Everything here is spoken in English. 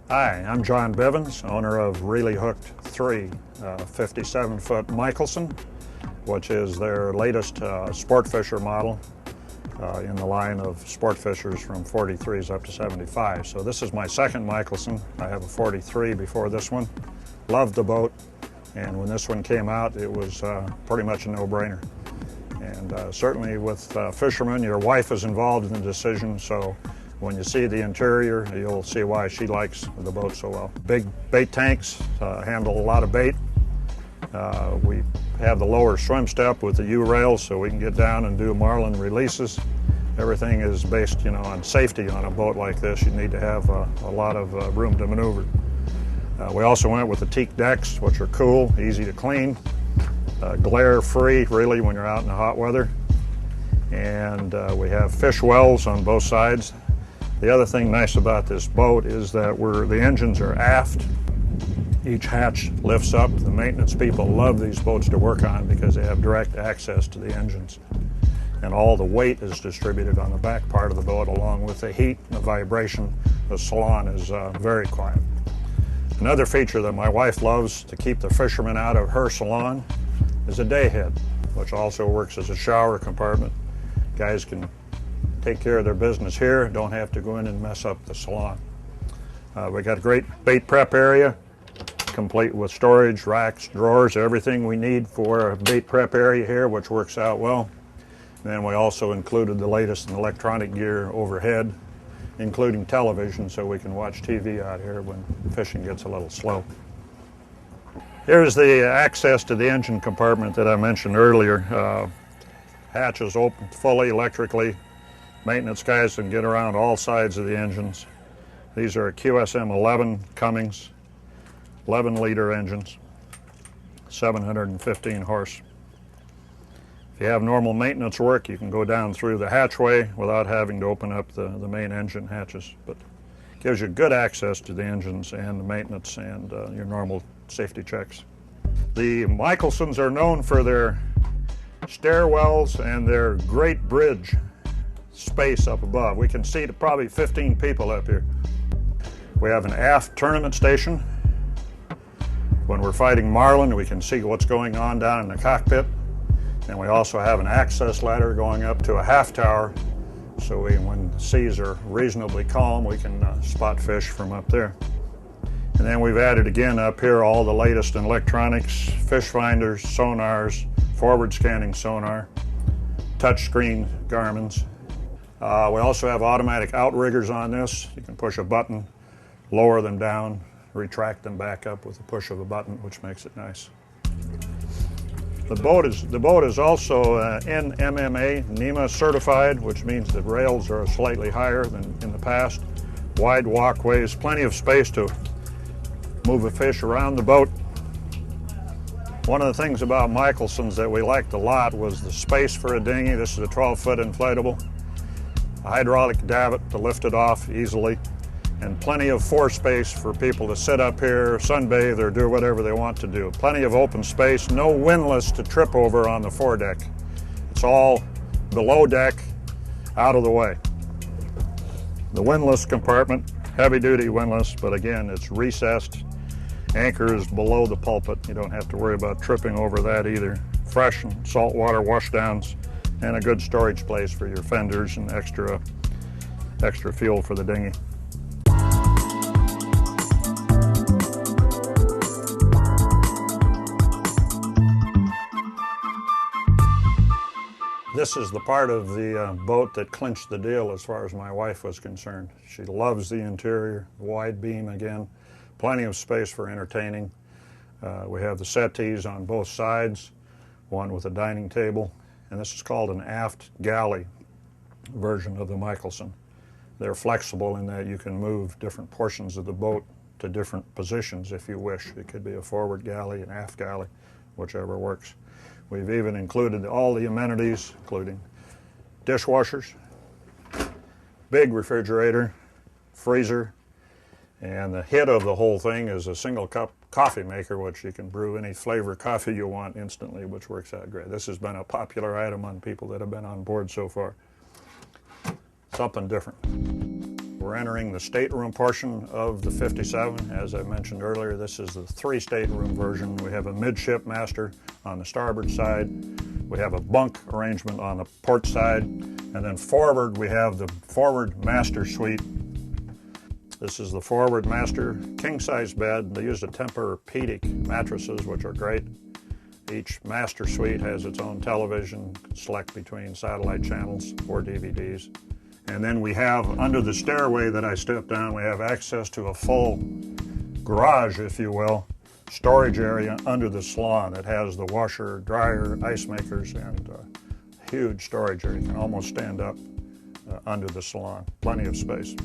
Hi, I'm Jon Bivens, owner of Reely Hooked III, 57-foot Mikelson, which is their latest Sportfisher model in the line of Sportfishers from 43s up to 75. So this is my second Mikelson. I have a 43 before this one. Loved the boat, and when this one came out, it was pretty much a no-brainer. And certainly with fishermen, your wife is involved in the decision, so when you see the interior, you'll see why she likes the boat so well. Big bait tanks handle a lot of bait. We have the lower swim step with the U-rails so we can get down and do marlin releases. Everything is based, on safety on a boat like this. You need to have a lot of room to maneuver. We also went with the teak decks, which are cool, easy to clean, glare-free really when you're out in the hot weather. And we have fish wells on both sides. The other thing nice about this boat is that the engines are aft. Each hatch lifts up. The maintenance people love these boats to work on because they have direct access to the engines. And all the weight is distributed on the back part of the boat along with the heat and the vibration. The salon is very quiet. Another feature that my wife loves to keep the fishermen out of her salon is a day head, which also works as a shower compartment. Guys can take care of their business here, don't have to go in and mess up the salon. We got a great bait prep area, complete with storage, racks, drawers, everything we need for a bait prep area here, which works out well. And then we also included the latest in electronic gear overhead, including television, so we can watch TV out here when fishing gets a little slow. Here's the access to the engine compartment that I mentioned earlier. Hatch is open fully electrically. Maintenance guys can get around all sides of the engines. These are QSM 11 Cummins, 11-liter engines, 715 horse. If you have normal maintenance work, you can go down through the hatchway without having to open up the main engine hatches. But it gives you good access to the engines and the maintenance and your normal safety checks. The Mikelsons are known for their stairwells and their great bridge space up above. We can seat probably 15 people up here. We have an aft tournament station. When we're fighting marlin, we can see what's going on down in the cockpit. And we also have an access ladder going up to a half tower, so when the seas are reasonably calm, we can spot fish from up there. And then we've added again up here all the latest in electronics, fish finders, sonars, forward scanning sonar, touchscreen Garmin's. We also have automatic outriggers on this. You can push a button, lower them down, retract them back up with the push of a button, which makes it nice. The boat is also NMMA NEMA certified, which means the rails are slightly higher than in the past. Wide walkways, plenty of space to move a fish around the boat. One of the things about Mikelsons that we liked a lot was the space for a dinghy. This is a 12-foot inflatable. A hydraulic davit to lift it off easily, and plenty of floor space for people to sit up here, sunbathe, or do whatever they want to do. Plenty of open space, no windlass to trip over on the foredeck. It's all below deck, out of the way. The windlass compartment, heavy-duty windlass, but again, it's recessed. Anchor is below the pulpit. You don't have to worry about tripping over that either. Fresh and saltwater washdowns, and a good storage place for your fenders and extra fuel for the dinghy. This is the part of the boat that clinched the deal as far as my wife was concerned. She loves the interior, wide beam again, plenty of space for entertaining. We have the settees on both sides, one with a dining table, and this is called an aft galley version of the Mikelson. They're flexible in that you can move different portions of the boat to different positions if you wish. It could be a forward galley, an aft galley, whichever works. We've even included all the amenities, including dishwashers, big refrigerator, freezer, and the hit of the whole thing is a single cup coffee maker, which you can brew any flavor coffee you want instantly, which works out great. This has been a popular item on people that have been on board so far. Something different. We're entering the stateroom portion of the 57. As I mentioned earlier, this is the 3 stateroom version. We have a midship master on the starboard side. We have a bunk arrangement on the port side. And then forward, we have the forward master suite. This is the forward master king-size bed. They used a Tempur-Pedic mattresses, which are great. Each master suite has its own television, select between satellite channels or DVDs. And then we have, under the stairway that I stepped down, we have access to a full garage, if you will, storage area under the salon. It has the washer, dryer, ice makers, and a huge storage area. You can almost stand up under the salon. Plenty of space.